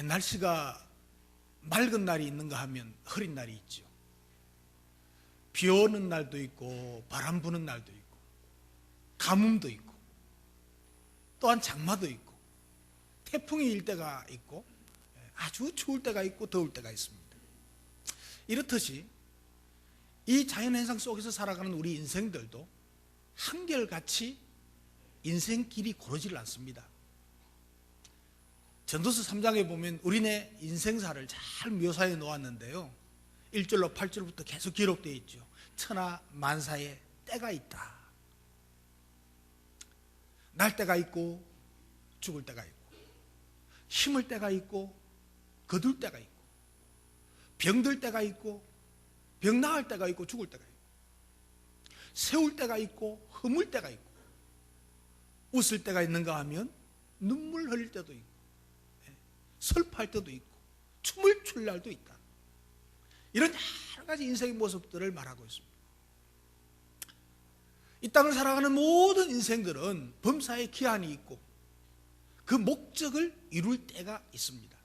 날씨가 맑은 날이 있는가 하면 흐린 날이 있죠. 비 오는 날도 있고 바람 부는 날도 있고 가뭄도 있고 또한 장마도 있고 태풍이 일 때가 있고 아주 추울 때가 있고 더울 때가 있습니다. 이렇듯이 이 자연현상 속에서 살아가는 우리 인생들도 한결같이 인생길이 고르지를 않습니다. 전도서 3장에 보면 우리네 인생사를 잘 묘사해 놓았는데요, 1절로 8절부터 계속 기록되어 있죠. 천하 만사에 때가 있다. 날 때가 있고 죽을 때가 있고, 힘을 때가 있고 거둘 때가 있고, 병들 때가 있고 병 나을 때가 있고 죽을 때가 있고, 세울 때가 있고 허물 때가 있고, 웃을 때가 있는가 하면 눈물 흘릴 때도 있고, 슬퍼할 때도 있고 춤을 출 날도 있다. 이런 여러 가지 인생의 모습들을 말하고 있습니다. 이 땅을 살아가는 모든 인생들은 범사에 기한이 있고 그 목적을 이룰 때가 있습니다.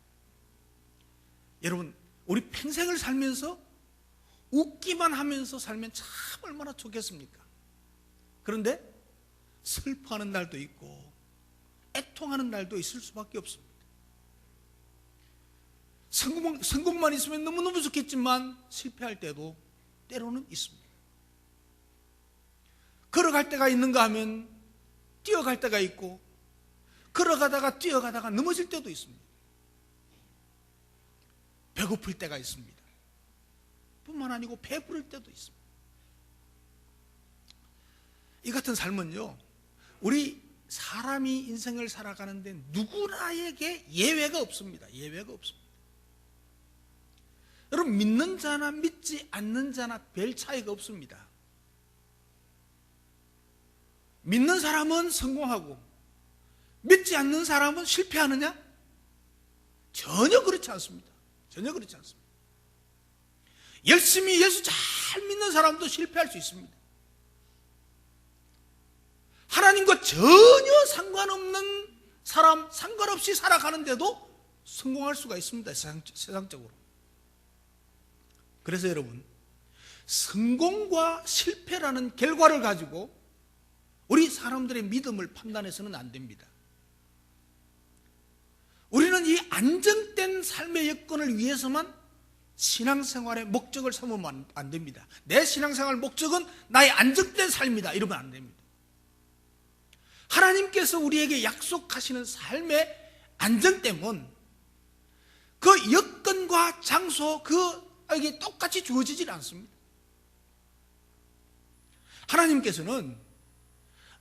여러분, 우리 평생을 살면서 웃기만 하면서 살면 참 얼마나 좋겠습니까? 그런데 슬퍼하는 날도 있고 애통하는 날도 있을 수밖에 없습니다. 성공만 있으면 너무너무 좋겠지만 실패할 때도 때로는 있습니다. 걸어갈 때가 있는가 하면 뛰어갈 때가 있고, 걸어가다가 뛰어가다가 넘어질 때도 있습니다. 배고플 때가 있습니다. 뿐만 아니고 배부를 때도 있습니다. 이 같은 삶은요, 우리 사람이 인생을 살아가는데 누구나에게 예외가 없습니다. 예외가 없습니다. 여러분, 믿는 자나 믿지 않는 자나 별 차이가 없습니다. 믿는 사람은 성공하고 믿지 않는 사람은 실패하느냐? 전혀 그렇지 않습니다. 전혀 그렇지 않습니다. 열심히 예수 잘 믿는 사람도 실패할 수 있습니다. 하나님과 전혀 상관없는 사람, 상관없이 살아가는데도 성공할 수가 있습니다. 세상적으로. 그래서 여러분, 성공과 실패라는 결과를 가지고 우리 사람들의 믿음을 판단해서는 안 됩니다. 우리는 이 안정된 삶의 여건을 위해서만 신앙생활의 목적을 삼으면 안 됩니다. 내 신앙생활 목적은 나의 안정된 삶이다, 이러면 안 됩니다. 하나님께서 우리에게 약속하시는 삶의 안정됨은 그 여건과 장소, 이게 똑같이 주어지질 않습니다. 하나님께서는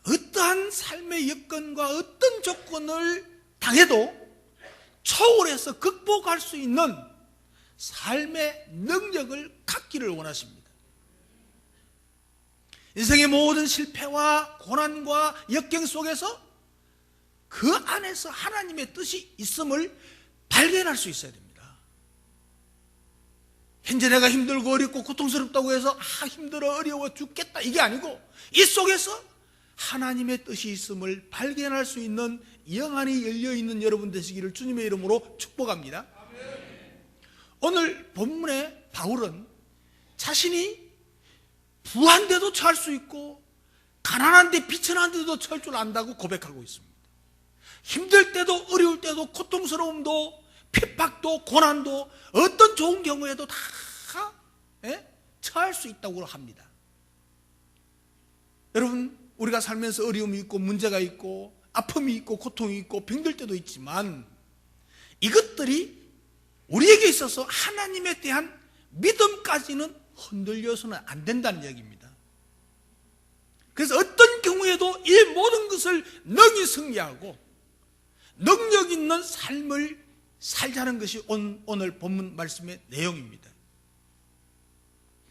어떠한 삶의 여건과 어떤 조건을 당해도 초월해서 극복할 수 있는 삶의 능력을 갖기를 원하십니다. 인생의 모든 실패와 고난과 역경 속에서 그 안에서 하나님의 뜻이 있음을 발견할 수 있어야 됩니다. 현재 내가 힘들고 어렵고 고통스럽다고 해서 힘들어 어려워 죽겠다, 이게 아니고 이 속에서 하나님의 뜻이 있음을 발견할 수 있는 영안이 열려있는 여러분 되시기를 주님의 이름으로 축복합니다. 오늘 본문의 바울은 자신이 부한데도 처할 수 있고 가난한데 비천한데도 처할 줄 안다고 고백하고 있습니다. 힘들 때도 어려울 때도 고통스러움도 핍박도 고난도 어떤 좋은 경우에도 다 처할 수 있다고 합니다. 여러분, 우리가 살면서 어려움이 있고 문제가 있고 아픔이 있고 고통이 있고 병들 때도 있지만 이것들이 우리에게 있어서 하나님에 대한 믿음까지는 흔들려서는 안 된다는 얘기입니다. 그래서 어떤 경우에도 이 모든 것을 능히 승리하고 능력 있는 삶을 살자는 것이 오늘 본문 말씀의 내용입니다.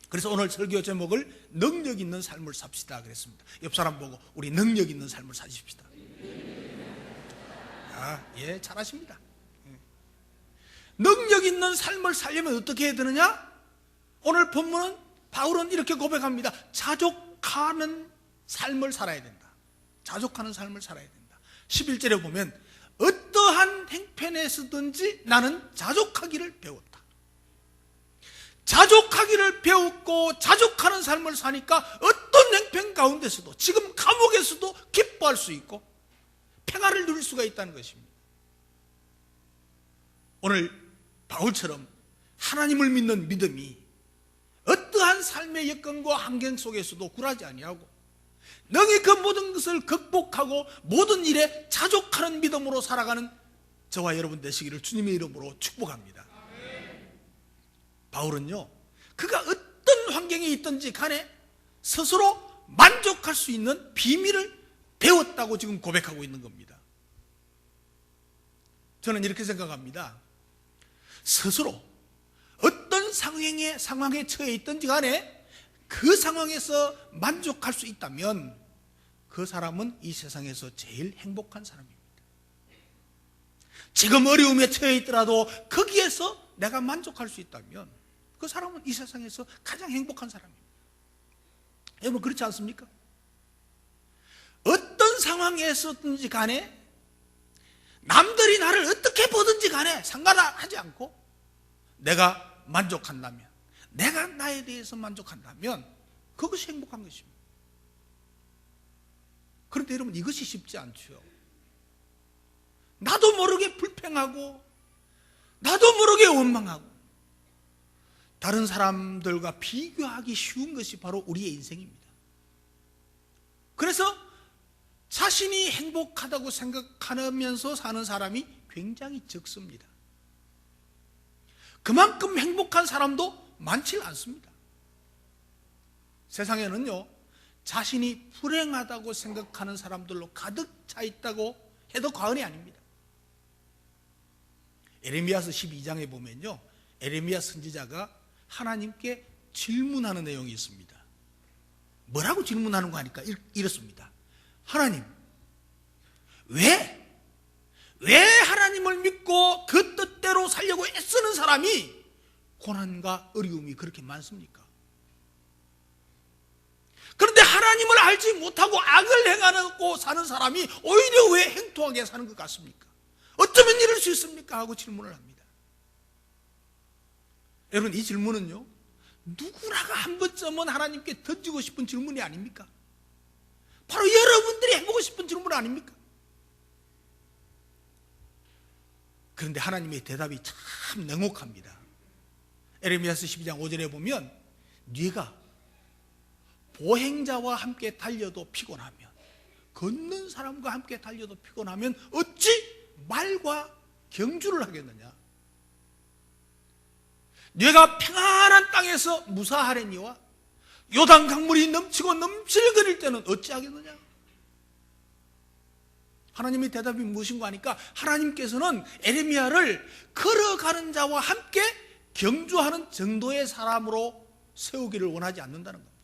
그래서 오늘 설교 제목을 능력 있는 삶을 삽시다 그랬습니다. 옆 사람 보고 우리 능력 있는 삶을 사십시다. 예, 잘하십니다. 능력 있는 삶을 살려면 어떻게 해야 되느냐? 오늘 본문은 바울은 이렇게 고백합니다. 자족하는 삶을 살아야 된다. 자족하는 삶을 살아야 된다. 11절에 보면 어떠한 행패 형편에서든지 나는 자족하기를 배웠다. 자족하기를 배웠고 자족하는 삶을 사니까 어떤 형편 가운데서도, 지금 감옥에서도 기뻐할 수 있고 평화를 누릴 수가 있다는 것입니다. 오늘 바울처럼 하나님을 믿는 믿음이 어떠한 삶의 여건과 환경 속에서도 굴하지 아니하고 능히 그 모든 것을 극복하고 모든 일에 자족하는 믿음으로 살아가는 저와 여러분 되시기를 주님의 이름으로 축복합니다. 바울은요, 그가 어떤 환경에 있든지 간에 스스로 만족할 수 있는 비밀을 배웠다고 지금 고백하고 있는 겁니다. 저는 이렇게 생각합니다. 스스로 어떤 상황에 처해 있든지 간에 그 상황에서 만족할 수 있다면 그 사람은 이 세상에서 제일 행복한 사람입니다. 지금 어려움에 처해 있더라도 거기에서 내가 만족할 수 있다면 그 사람은 이 세상에서 가장 행복한 사람입니다. 여러분 그렇지 않습니까? 어떤 상황에서든지 간에 남들이 나를 어떻게 보든지 간에 상관하지 않고 내가 만족한다면, 내가 나에 대해서 만족한다면 그것이 행복한 것입니다. 그런데 여러분 이것이 쉽지 않죠. 나도 모르게 불평하고 나도 모르게 원망하고 다른 사람들과 비교하기 쉬운 것이 바로 우리의 인생입니다. 그래서 자신이 행복하다고 생각하면서 사는 사람이 굉장히 적습니다. 그만큼 행복한 사람도 많지 않습니다. 세상에는요, 자신이 불행하다고 생각하는 사람들로 가득 차 있다고 해도 과언이 아닙니다. 에레미야서 12장에 보면요, 에레미야 선지자가 하나님께 질문하는 내용이 있습니다. 뭐라고 질문하는 거 하니까 이렇습니다. 하나님, 왜 하나님을 믿고 그 뜻대로 살려고 애쓰는 사람이 고난과 어려움이 그렇게 많습니까? 그런데 하나님을 알지 못하고 악을 행하고 사는 사람이 오히려 왜 행통하게 사는 것 같습니까? 어쩌면 이럴 수 있습니까? 하고 질문을 합니다. 여러분 이 질문은요, 누구나가 한 번쯤은 하나님께 던지고 싶은 질문이 아닙니까? 바로 여러분들이 해보고 싶은 질문 아닙니까? 그런데 하나님의 대답이 참 냉혹합니다. 에레미야서 12장 5절에 보면 네가 보행자와 함께 달려도 피곤하면, 걷는 사람과 함께 달려도 피곤하면 어찌 말과 경주를 하겠느냐? 네가 평안한 땅에서 무사하려니와 요단 강물이 넘치고 넘실거릴 때는 어찌하겠느냐? 하나님의 대답이 무엇인가 하니까 하나님께서는 에레미야를 걸어가는 자와 함께 경주하는 정도의 사람으로 세우기를 원하지 않는다는 겁니다.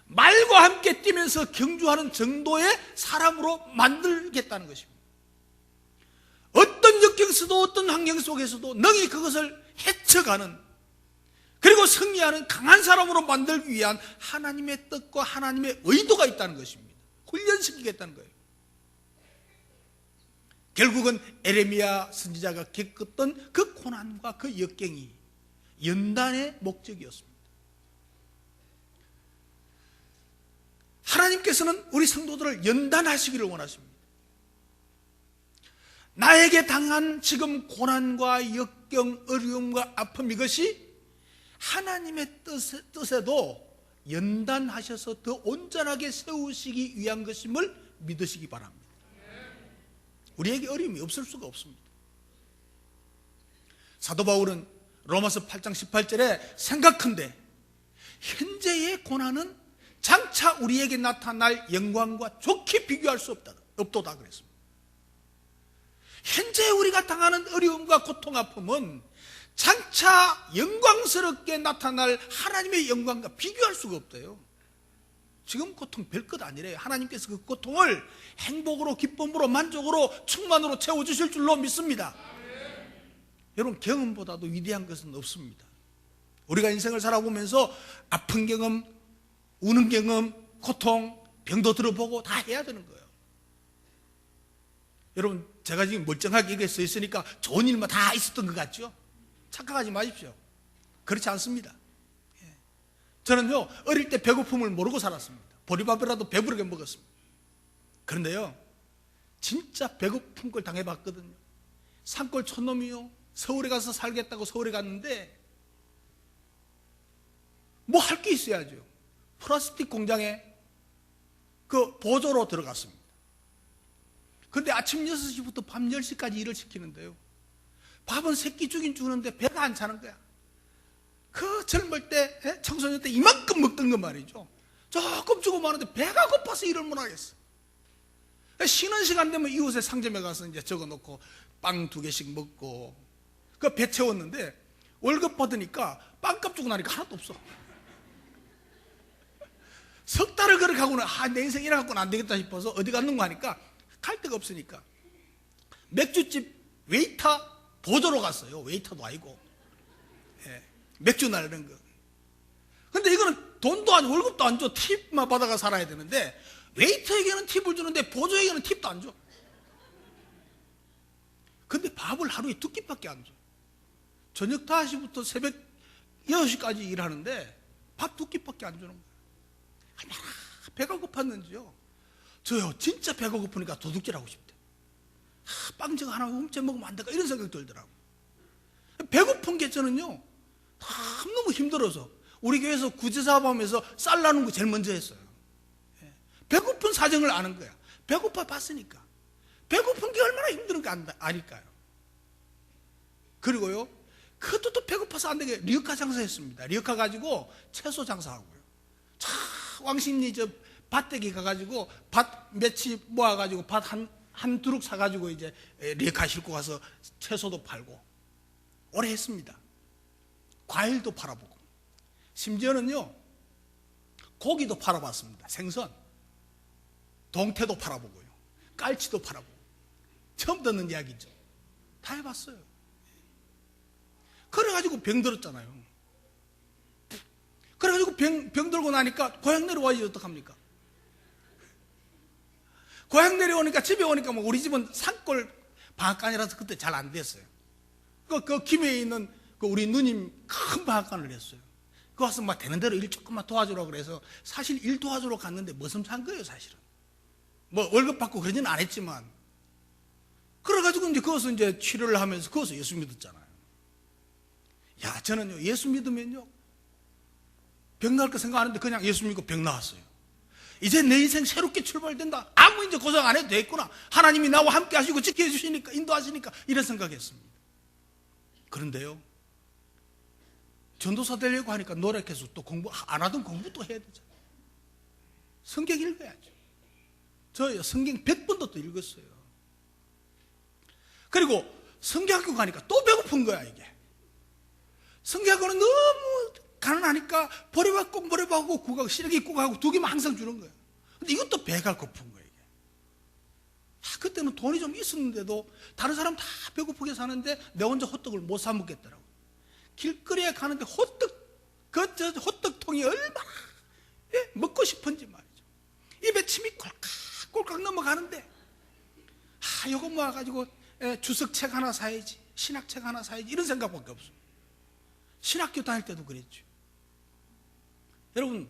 말과 함께 뛰면서 경주하는 정도의 사람으로 만들겠다는 것입니다. 어떤 역경에서도 어떤 환경 속에서도 능히 그것을 헤쳐가는, 그리고 승리하는 강한 사람으로 만들기 위한 하나님의 뜻과 하나님의 의도가 있다는 것입니다. 훈련시키겠다는 거예요. 결국은 에레미야 선지자가 겪었던 그 고난과 그 역경이 연단의 목적이었습니다. 하나님께서는 우리 성도들을 연단하시기를 원하십니다. 나에게 당한 지금 고난과 역경, 어려움과 아픔, 이것이 하나님의 뜻에도 연단하셔서 더 온전하게 세우시기 위한 것임을 믿으시기 바랍니다. 우리에게 어려움이 없을 수가 없습니다. 사도 바울은 로마서 8장 18절에 생각한데 현재의 고난은 장차 우리에게 나타날 영광과 좋게 비교할 수 없도다 그랬습니다. 현재 우리가 당하는 어려움과 고통, 아픔은 장차 영광스럽게 나타날 하나님의 영광과 비교할 수가 없대요. 지금 고통 별것 아니래요. 하나님께서 그 고통을 행복으로, 기쁨으로, 만족으로, 충만으로 채워주실 줄로 믿습니다. 여러분 경험보다도 위대한 것은 없습니다. 우리가 인생을 살아보면서 아픈 경험, 우는 경험, 고통, 병도 들어보고 다 해야 되는 거예요. 여러분 제가 지금 멀쩡하게 여기에 서 있으니까 좋은 일만 다 있었던 것 같죠? 착각하지 마십시오. 그렇지 않습니다. 저는요, 어릴 때 배고픔을 모르고 살았습니다. 보리밥이라도 배부르게 먹었습니다. 그런데요, 진짜 배고픈 걸 당해봤거든요. 산골 촌놈이요, 서울에 가서 살겠다고 서울에 갔는데 뭐 할 게 있어야죠. 플라스틱 공장에 그 보조로 들어갔습니다. 그런데 아침 6시부터 밤 10시까지 일을 시키는데요, 밥은 세 끼 주긴 주는데 배가 안 차는 거야. 그 젊을 때, 청소년 때 이만큼 먹던 거 말이죠. 조금 주고 마는데 배가 고파서 일을 못 하겠어. 쉬는 시간 되면 이웃의 상점에 가서 이제 적어 놓고 빵 2개씩 먹고 그 배 채웠는데, 월급 받으니까 빵값 주고 나니까 하나도 없어. 석 달을 그렇게 하고는 내 인생 이래갖고는 안 되겠다 싶어서 어디 갔는가 하니까 갈 데가 없으니까 맥주집 웨이터 보조로 갔어요. 웨이터도 아니고, 맥주 나르는 거. 근데 이거는 돈도 안 줘, 월급도 안 줘, 팁만 받아가 살아야 되는데 웨이터에게는 팁을 주는데 보조에게는 팁도 안 줘. 근데 밥을 하루에 2끼밖에 안 줘. 저녁 5시부터 새벽 6시까지 일하는데 밥 2끼밖에 안 주는 거예요. 얼마나 배가 고팠는지요. 저요, 진짜 배가 고프니까 도둑질하고 싶대. 빵정 하나 훔쳐 먹으면 안 될까 이런 생각이 들더라고요. 배고픈 게 저는요, 너무 힘들어서 우리 교회에서 구제사업하면서 쌀 나누는 거 제일 먼저 했어요. 배고픈 사정을 아는 거야. 배고파 봤으니까. 배고픈 게 얼마나 힘든가 아니까요. 그리고요, 그것도 또 배고파서 안 되게 리어카 장사했습니다. 리어카 가지고 채소 장사하고요. 왕십리 저 밭대기 가가지고 밭 며칠 모아가지고 밭 한 두룩 사가지고 이제 리어카 싣고 가서 채소도 팔고 오래 했습니다. 과일도 팔아보고, 심지어는요, 고기도 팔아봤습니다. 생선, 동태도 팔아보고요, 깔치도 팔아보고. 처음 듣는 이야기죠. 다 해봤어요. 그래가지고 병 들었잖아요. 그래가지고 병 들고 나니까 고향 내려와야지 어떡합니까? 고향 내려오니까 집에 오니까 뭐 우리 집은 산골 방앗간이라서 그때 잘 안 됐어요. 그 김해에 있는 그 우리 누님 큰 방앗간을 했어요. 그 와서 막 되는 대로 일 조금만 도와주라고 그래서 사실 일 도와주러 갔는데 머슴산 거예요, 사실은. 뭐 월급 받고 그러지는 않았지만. 그래가지고 이제 거기서 이제 치료를 하면서 거기서 예수 믿었잖아요. 야, 저는요, 예수 믿으면요, 병 나을 거 생각하는데 그냥 예수 믿고 병 나왔어요. 이제 내 인생 새롭게 출발된다. 아무 이제 고생 안 해도 되겠구나. 하나님이 나와 함께 하시고 지켜해 주시니까, 인도하시니까, 이런 생각했습니다. 그런데요, 전도사 되려고 하니까 노력해서 또 공부, 안 하던 공부 또 해야 되잖아요. 성경 읽어야죠. 저요, 성경 100번도 또 읽었어요. 그리고 성경학교 가니까 또 배고픈 거야, 이게. 성경학교는 너무 가난하니까 보리밥 꼭 보리밥하고 국하고 시래기 국하고 2개만 항상 주는 거예요. 근데 이것도 배가 고픈 거예요, 이게. 그때는 돈이 좀 있었는데도 다른 사람 다 배고프게 사는데 내 혼자 호떡을 못 사 먹겠더라고. 길거리에 가는데 호떡통이 얼마나 먹고 싶은지 말이죠. 입에 침이 꼴깍꼴깍 넘어가는데, 요거 모아가지고 주석책 하나 사야지, 신학책 하나 사야지, 이런 생각밖에 없어요. 신학교 다닐 때도 그랬죠. 여러분,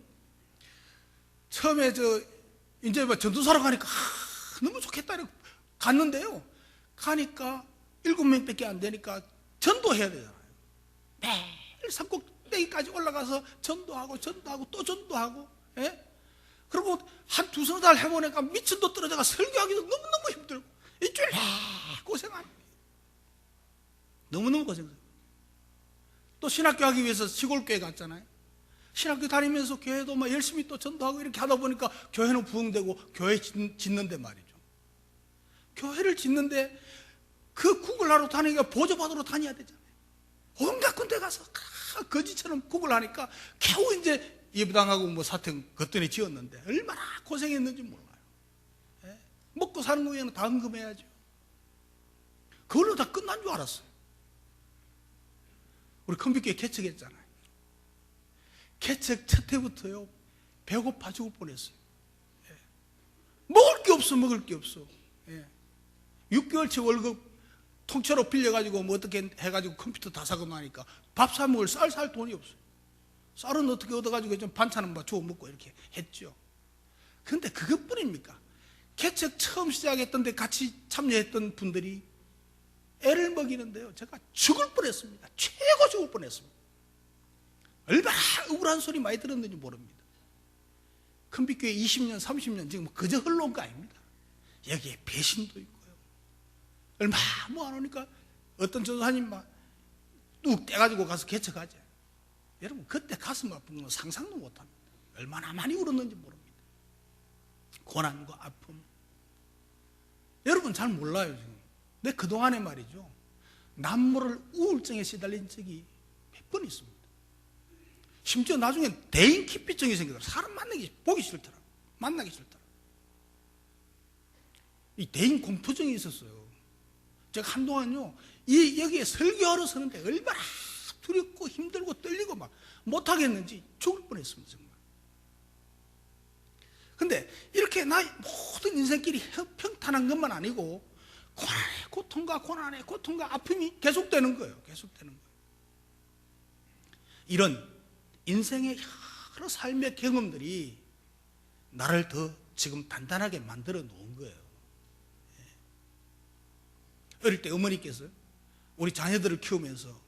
처음에 이제 전도사로 가니까 너무 좋겠다 이러고 갔는데요, 가니까 7명밖에 안 되니까 전도해야 되잖아요. 매일 산꼭대기까지 올라가서 전도하고 또 전도하고, 그리고 한 2-3달 해보니까 미천도 떨어져가 설교하기도 너무너무 힘들고 일주일 고생하는 거예요. 너무너무 고생해요. 또 신학교 하기 위해서 시골교회 갔잖아요. 신학교 다니면서 교회도 막 열심히 또 전도하고 이렇게 하다 보니까 교회는 부흥되고, 교회 짓는데 말이죠. 교회를 짓는데 그 국을 하러 다니니까 보조받으러 다녀야 되잖아요. 온갖 군데 가서 거지처럼 국을 하니까 겨우 이제 예부당하고 뭐 사택 걷더니 지었는데 얼마나 고생했는지 몰라요. 먹고 사는 거에는 다 헌금해야죠. 그걸로 다 끝난 줄 알았어요. 우리 컴퓨터에 개척했잖아요. 개척 첫 해부터요, 배고파 죽을 뻔했어요. 먹을 게 없어. 6개월치 월급 통째로 빌려가지고 뭐 어떻게 해가지고 컴퓨터 다 사고 나니까 밥 사 먹을 쌀 살 돈이 없어요. 쌀은 어떻게 얻어가지고 좀 반찬은 뭐 주워 먹고 이렇게 했죠. 근데 그것뿐입니까? 개척 처음 시작했던 데 같이 참여했던 분들이 애를 먹이는데요, 제가 죽을 뻔했습니다. 최고 죽을 뻔했습니다. 얼마나 억울한 소리 많이 들었는지 모릅니다. 큰빛교회 20년 30년 지금 그저 흘러온 거 아닙니다. 여기에 배신도 있고요, 얼마 뭐 안 오니까 어떤 전도사님 막 뚝 떼가지고 가서 개척하죠. 여러분 그때 가슴 아픈 건 상상도 못합니다. 얼마나 많이 울었는지 모릅니다. 고난과 아픔, 여러분 잘 몰라요. 지금 내 그동안에 말이죠, 남모를 우울증에 시달린 적이 몇 번 있습니다. 심지어 나중에 대인 기피증이 생기더라. 사람 보기 싫더라, 만나기 싫더라. 이 대인 공포증이 있었어요. 제가 한동안요 여기에 설교하러 서는데 얼마나 두렵고 힘들고 떨리고 막 못하겠는지 죽을 뻔했습니다, 정말. 근데 이렇게 나의 모든 인생길이 평탄한 것만 아니고 고난의 고통과 고난의 고통과 아픔이 계속되는 거예요. 계속되는 거예요. 이런 인생의 여러 삶의 경험들이 나를 더 지금 단단하게 만들어 놓은 거예요. 어릴 때 어머니께서 우리 자녀들을 키우면서,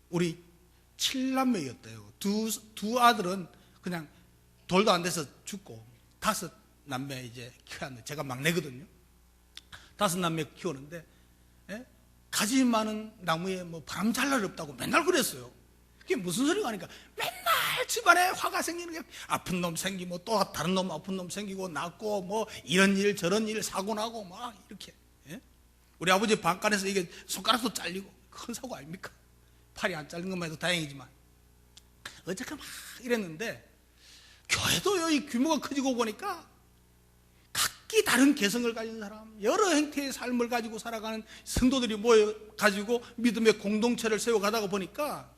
우리 7남매였대요. 두 아들은 그냥 돌도 안 돼서 죽고 5남매 이제 키웠는데, 제가 막내거든요. 5남매 키우는데, 가지 많은 나무에 뭐 바람 잘 날 없다고 맨날 그랬어요. 그게 무슨 소리가 하니까 맨날 집안에 화가 생기는 게, 아픈 놈 생기고 또 다른 놈 아픈 놈 생기고 낳고 뭐 이런 일 저런 일 사고 나고 막 이렇게. 우리 아버지 방간에서 이게 손가락도 잘리고 큰 사고 아닙니까? 팔이 안 잘린 것만 해도 다행이지만 어쨌든 막 이랬는데, 교회도 이 규모가 커지고 보니까 각기 다른 개성을 가진 사람, 여러 형태의 삶을 가지고 살아가는 성도들이 모여가지고 믿음의 공동체를 세워가다가 보니까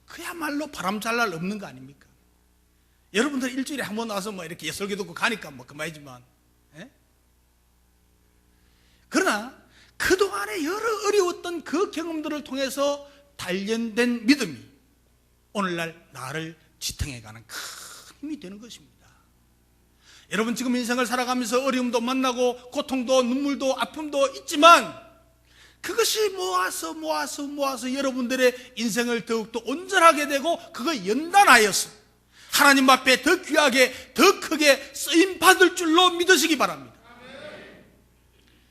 그야말로 바람 잘 날 없는 거 아닙니까? 여러분들 일주일에 한 번 와서 뭐 이렇게 예설교 듣고 가니까 뭐 그만이지만, 그러나 그동안에 여러 어려웠던 그 경험들을 통해서 단련된 믿음이 오늘날 나를 지탱해가는 큰 힘이 되는 것입니다. 여러분 지금 인생을 살아가면서 어려움도 만나고 고통도 눈물도 아픔도 있지만, 그것이 모아서 여러분들의 인생을 더욱더 온전하게 되고 그거 연단하여서 하나님 앞에 더 귀하게 더 크게 쓰임받을 줄로 믿으시기 바랍니다.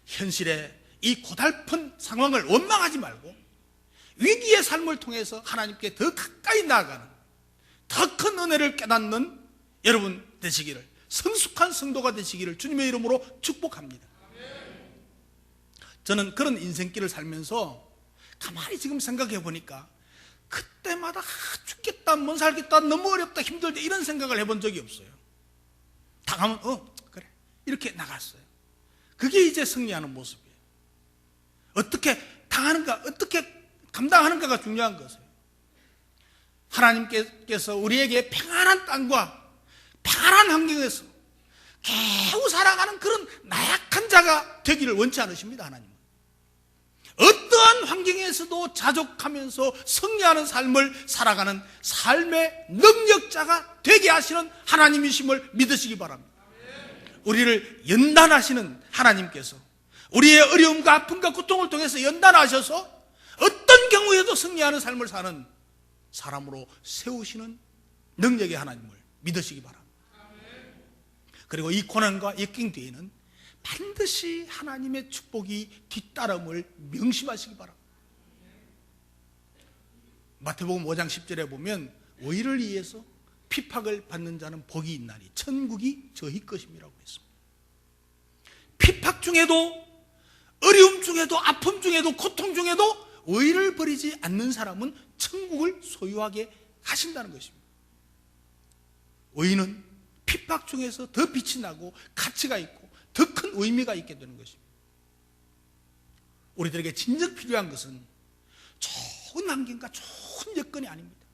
현실에 이 고달픈 상황을 원망하지 말고 위기의 삶을 통해서 하나님께 더 가까이 나아가는 더 큰 은혜를 깨닫는 여러분 되시기를, 성숙한 성도가 되시기를 주님의 이름으로 축복합니다. 저는 그런 인생길을 살면서 가만히 지금 생각해 보니까 그때마다 죽겠다, 못 살겠다, 너무 어렵다, 힘들다 이런 생각을 해본 적이 없어요. 당하면 그래 이렇게 나갔어요. 그게 이제 승리하는 모습이에요. 어떻게 당하는가, 어떻게 감당하는가가 중요한 것이에요. 하나님께서 우리에게 평안한 땅과 평안한 환경에서 겨우 살아가는 그런 나약한 자가 되기를 원치 않으십니다. 하나님은 어떠한 환경에서도 자족하면서 승리하는 삶을 살아가는 삶의 능력자가 되게 하시는 하나님이심을 믿으시기 바랍니다. 우리를 연단하시는 하나님께서 우리의 어려움과 아픔과 고통을 통해서 연단하셔서 어떤 경우에도 승리하는 삶을 사는 사람으로 세우시는 능력의 하나님을 믿으시기 바랍니다. 그리고 이 고난과 역경 뒤에는 반드시 하나님의 축복이 뒤따름을 명심하시기 바랍니다. 마태복음 5장 10절에 보면 의를 위해서 핍박을 받는 자는 복이 있나니 천국이 저희 것임이라고 했습니다. 핍박 중에도, 어려움 중에도, 아픔 중에도, 고통 중에도 의를 버리지 않는 사람은 천국을 소유하게 하신다는 것입니다. 의는 핍박 중에서 더 빛이 나고 가치가 있고 더 큰 의미가 있게 되는 것입니다. 우리들에게 진정 필요한 것은 좋은 환경과 좋은 여건이 아닙니다.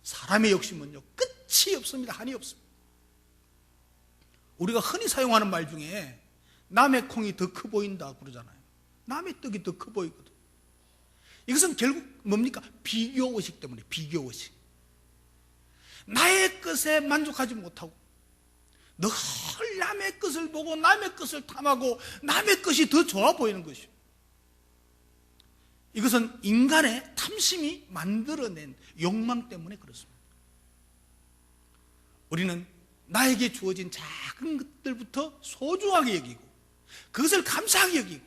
사람의 욕심은요 끝이 없습니다. 한이 없습니다. 우리가 흔히 사용하는 말 중에 남의 콩이 더 커 보인다 그러잖아요. 남의 떡이 더 커 보이거든. 이것은 결국 뭡니까? 비교의식 때문에. 비교의식. 나의 것에 만족하지 못하고 늘 남의 것을 보고 남의 것을 탐하고 남의 것이 더 좋아 보이는 것이요. 이것은 인간의 탐심이 만들어낸 욕망 때문에 그렇습니다. 우리는 나에게 주어진 작은 것들부터 소중하게 여기고 그것을 감사하게 여기고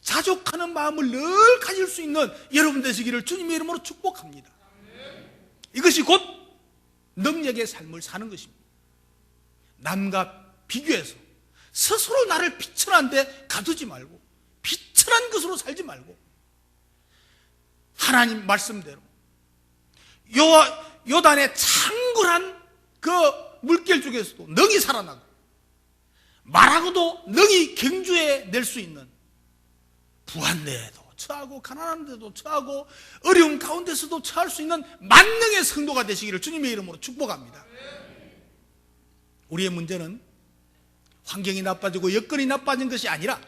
자족하는 마음을 늘 가질 수 있는 여러분 되시기를 주님의 이름으로 축복합니다. 이것이 곧 능력의 삶을 사는 것입니다. 남과 비교해서 스스로 나를 비천한 데 가두지 말고 비천한 것으로 살지 말고 하나님 말씀대로 요단의 창굴한 그 물결 중에서도 능히 살아나고 말하고도 능히 경주해 낼 수 있는 부한 데에도 처하고 가난한 데도 처하고 어려운 가운데서도 처할 수 있는 만능의 성도가 되시기를 주님의 이름으로 축복합니다. 우리의 문제는 환경이 나빠지고 여건이 나빠진 것이 아니라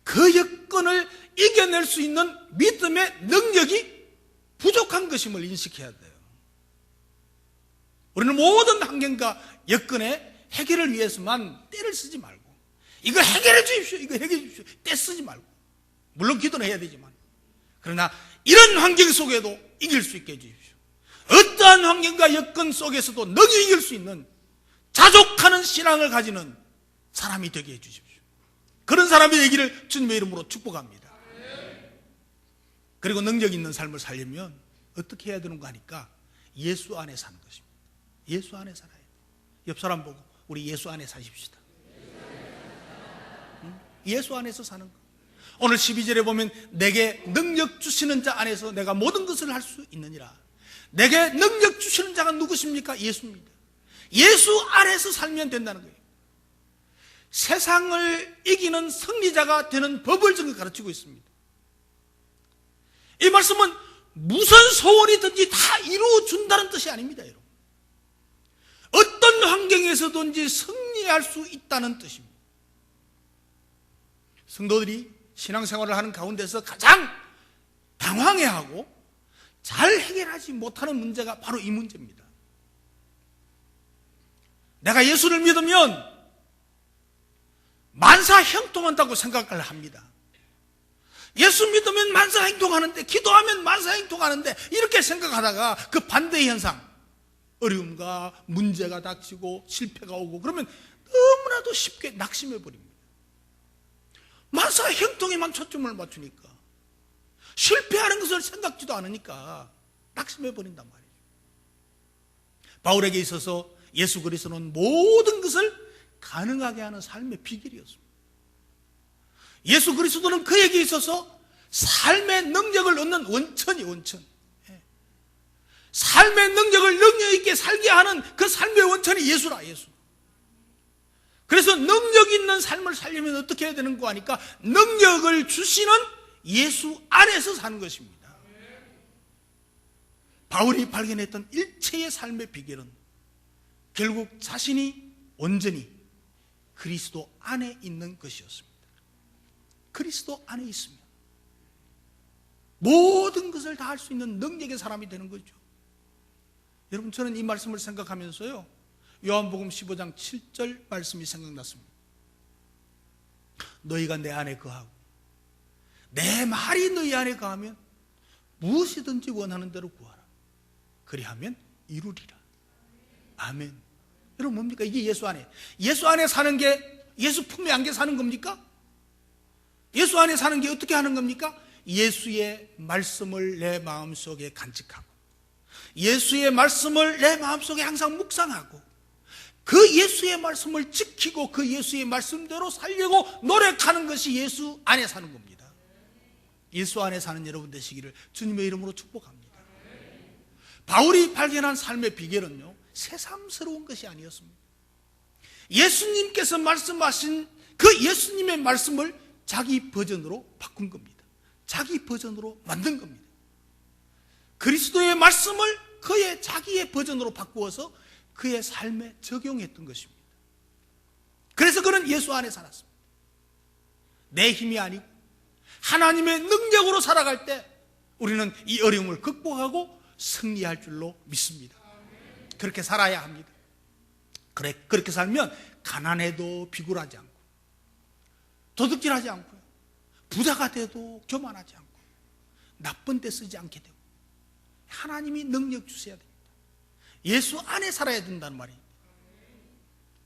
그 여건을 이겨낼 수 있는 믿음의 능력이 부족한 것임을 인식해야 돼요. 우리는 모든 환경과 여건의 해결을 위해서만 때를 쓰지 말고 이거 해결해 주십시오, 이거 해결해 주십시오, 때 쓰지 말고, 물론 기도는 해야 되지만 그러나 이런 환경 속에도 이길 수 있게 해주십시오. 어떠한 환경과 여건 속에서도 능히 이길 수 있는 자족하는 신앙을 가지는 사람이 되게 해주십시오. 그런 사람이 되기를 주님의 이름으로 축복합니다. 그리고 능력 있는 삶을 살려면 어떻게 해야 되는가 하니까 예수 안에 사는 것입니다. 예수 안에 살아야 돼요. 옆 사람 보고 우리 예수 안에 사십시다. 예수 안에서 사는 것. 오늘 12절에 보면 내게 능력 주시는 자 안에서 내가 모든 것을 할 수 있느니라. 내게 능력 주시는 자가 누구십니까? 예수입니다. 예수 안에서 살면 된다는 거예요. 세상을 이기는 승리자가 되는 법을 지금 가르치고 있습니다. 이 말씀은 무슨 소원이든지 다 이루어준다는 뜻이 아닙니다, 여러분. 어떤 환경에서든지 승리할 수 있다는 뜻입니다. 성도들이 신앙생활을 하는 가운데서 가장 당황해하고 잘 해결하지 못하는 문제가 바로 이 문제입니다. 내가 예수를 믿으면 만사 형통한다고 생각을 합니다. 예수 믿으면 만사 행통하는데, 기도하면 만사 행통하는데 이렇게 생각하다가 그 반대의 현상, 어려움과 문제가 닥치고 실패가 오고 그러면 너무나도 쉽게 낙심해 버립니다. 만사 형통에만 초점을 맞추니까, 실패하는 것을 생각지도 않으니까 낙심해 버린단 말이죠. 바울에게 있어서 예수 그리스도는 모든 것을 가능하게 하는 삶의 비결이었습니다. 예수 그리스도는 그에게 있어서 삶의 능력을 얻는 원천이 원천. 삶의 능력을 능력 있게 살게 하는 그 삶의 원천이 예수라, 예수. 그래서 능력 있는 삶을 살려면 어떻게 해야 되는 거 하니까 능력을 주시는 예수 안에서 사는 것입니다. 바울이 발견했던 일체의 삶의 비결은 결국 자신이 온전히 그리스도 안에 있는 것이었습니다. 그리스도 안에 있으면 모든 것을 다 할 수 있는 능력의 사람이 되는 거죠. 여러분, 저는 이 말씀을 생각하면서요, 요한복음 15장 7절 말씀이 생각났습니다. 너희가 내 안에 거하고 내 말이 너희 안에 거하면 무엇이든지 원하는 대로 구하라. 그리하면 이루리라. 아멘. 여러분, 뭡니까? 이게 예수 안에. 예수 안에 사는 게 예수 품에 안겨 사는 겁니까? 예수 안에 사는 게 어떻게 하는 겁니까? 예수의 말씀을 내 마음속에 간직하고 예수의 말씀을 내 마음속에 항상 묵상하고 그 예수의 말씀을 지키고 그 예수의 말씀대로 살려고 노력하는 것이 예수 안에 사는 겁니다. 예수 안에 사는 여러분 되시기를 주님의 이름으로 축복합니다. 바울이 발견한 삶의 비결은요, 새삼스러운 것이 아니었습니다. 예수님께서 말씀하신 그 예수님의 말씀을 자기 버전으로 바꾼 겁니다. 자기 버전으로 만든 겁니다. 그리스도의 말씀을 그의 자기의 버전으로 바꾸어서 그의 삶에 적용했던 것입니다. 그래서 그는 예수 안에 살았습니다. 내 힘이 아니고 하나님의 능력으로 살아갈 때 우리는 이 어려움을 극복하고 승리할 줄로 믿습니다. 그렇게 살아야 합니다. 그렇게 살면 가난해도 비굴하지 않고, 도둑질하지 않고요, 부자가 돼도 교만하지 않고, 나쁜 데 쓰지 않게 되고, 하나님이 능력 주셔야 됩니다. 예수 안에 살아야 된다는 말입니다.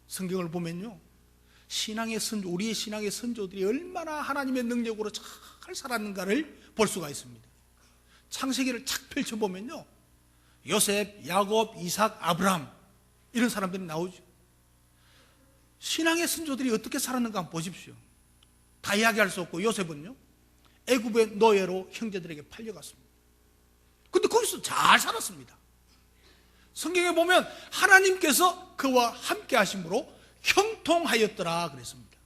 성경을 보면요, 우리의 신앙의 선조들이 얼마나 하나님의 능력으로 잘 살았는가를 볼 수가 있습니다. 창세기를 착 펼쳐보면요, 요셉, 야곱, 이삭, 아브라함 이런 사람들이 나오죠. 신앙의 선조들이 어떻게 살았는가 한번 보십시오. 다 이야기할 수 없고, 요셉은요 애굽의 노예로 형제들에게 팔려갔습니다. 근데 거기서 잘 살았습니다. 성경에 보면 하나님께서 그와 함께 하심으로 형통하였더라 그랬습니다.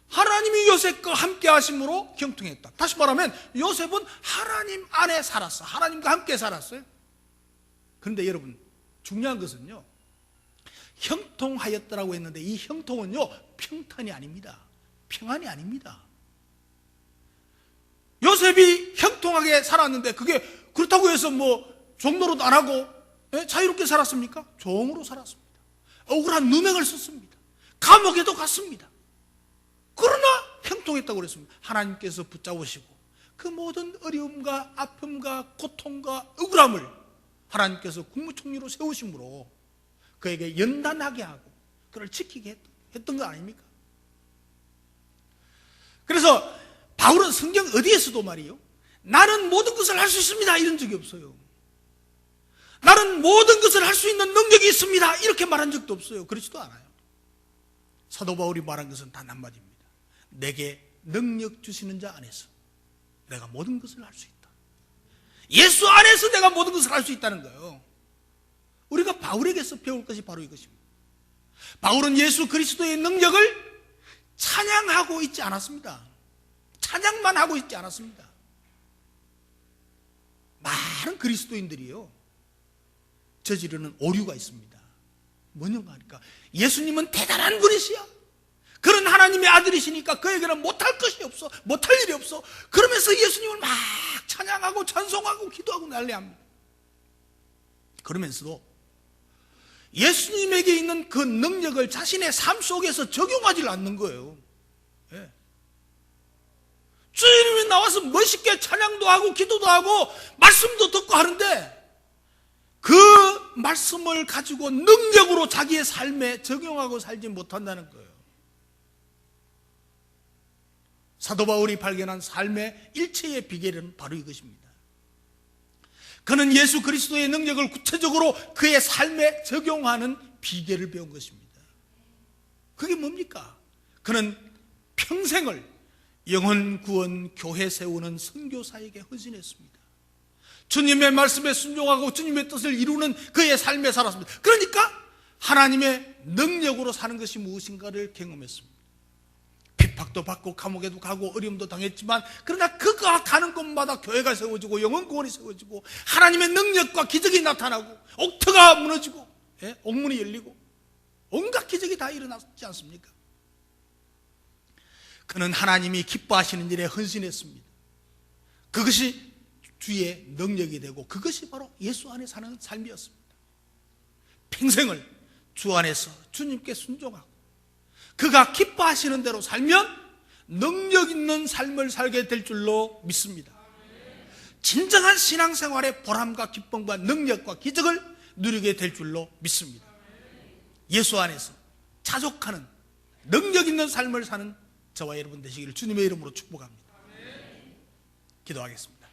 하나님이 요셉과 함께 하심으로 형통했다. 다시 말하면 요셉은 하나님 안에 살았어. 하나님과 함께 살았어요. 그런데 여러분, 중요한 것은요, 형통하였더라고 했는데 이 형통은요 평탄이 아닙니다. 평안이 아닙니다. 요셉이 형통하게 살았는데 그게 그렇다고 해서 종노릇 안 하고 자유롭게 살았습니까? 종으로 살았습니다. 억울한 누명을 썼습니다. 감옥에도 갔습니다. 그러나 형통했다고 그랬습니다. 하나님께서 붙잡으시고 그 모든 어려움과 아픔과 고통과 억울함을 하나님께서 국무총리로 세우심으로 그에게 연단하게 하고 그를 지키게 했던 거 아닙니까? 그래서 바울은 성경 어디에서도 말이요, 나는 모든 것을 할 수 있습니다 이런 적이 없어요. 나는 모든 것을 할 수 있는 능력이 있습니다 이렇게 말한 적도 없어요. 그렇지도 않아요. 사도 바울이 말한 것은 단 한마디입니다. 내게 능력 주시는 자 안에서 내가 모든 것을 할 수 있다. 예수 안에서 내가 모든 것을 할 수 있다는 거예요. 우리가 바울에게서 배울 것이 바로 이것입니다. 바울은 예수 그리스도의 능력을 찬양하고 있지 않았습니다. 찬양만 하고 있지 않았습니다. 많은 그리스도인들이요 저지르는 오류가 있습니다. 뭐냐고 하니까 예수님은 대단한 분이시야, 그런 하나님의 아들이시니까 그에게는 못할 것이 없어, 못할 일이 없어, 그러면서 예수님을 막 찬양하고 찬송하고 기도하고 난리합니다. 그러면서도 예수님에게 있는 그 능력을 자신의 삶 속에서 적용하지 않는 거예요. 예. 주님이 나와서 멋있게 찬양도 하고 기도도 하고 말씀도 듣고 하는데 그 말씀을 가지고 능력으로 자기의 삶에 적용하고 살지 못한다는 거예요. 사도 바울이 발견한 삶의 일체의 비결은 바로 이것입니다. 그는 예수 그리스도의 능력을 구체적으로 그의 삶에 적용하는 비결을 배운 것입니다. 그게 뭡니까? 그는 평생을 영혼 구원 교회 세우는 선교사에게 헌신했습니다. 주님의 말씀에 순종하고 주님의 뜻을 이루는 그의 삶에 살았습니다. 그러니까 하나님의 능력으로 사는 것이 무엇인가를 경험했습니다. 핍박도 받고 감옥에도 가고 어려움도 당했지만 그러나 그가 가는 곳마다 교회가 세워지고 영혼 구원이 세워지고 하나님의 능력과 기적이 나타나고 옥터가 무너지고 옥문이 열리고 온갖 기적이 다 일어났지 않습니까? 그는 하나님이 기뻐하시는 일에 헌신했습니다. 그것이 주의 능력이 되고 그것이 바로 예수 안에 사는 삶이었습니다. 평생을 주 안에서 주님께 순종하고 그가 기뻐하시는 대로 살면 능력 있는 삶을 살게 될 줄로 믿습니다. 진정한 신앙생활의 보람과 기쁨과 능력과 기적을 누리게 될 줄로 믿습니다. 예수 안에서 자족하는 능력 있는 삶을 사는 저와 여러분 되시기를 주님의 이름으로 축복합니다. 기도하겠습니다.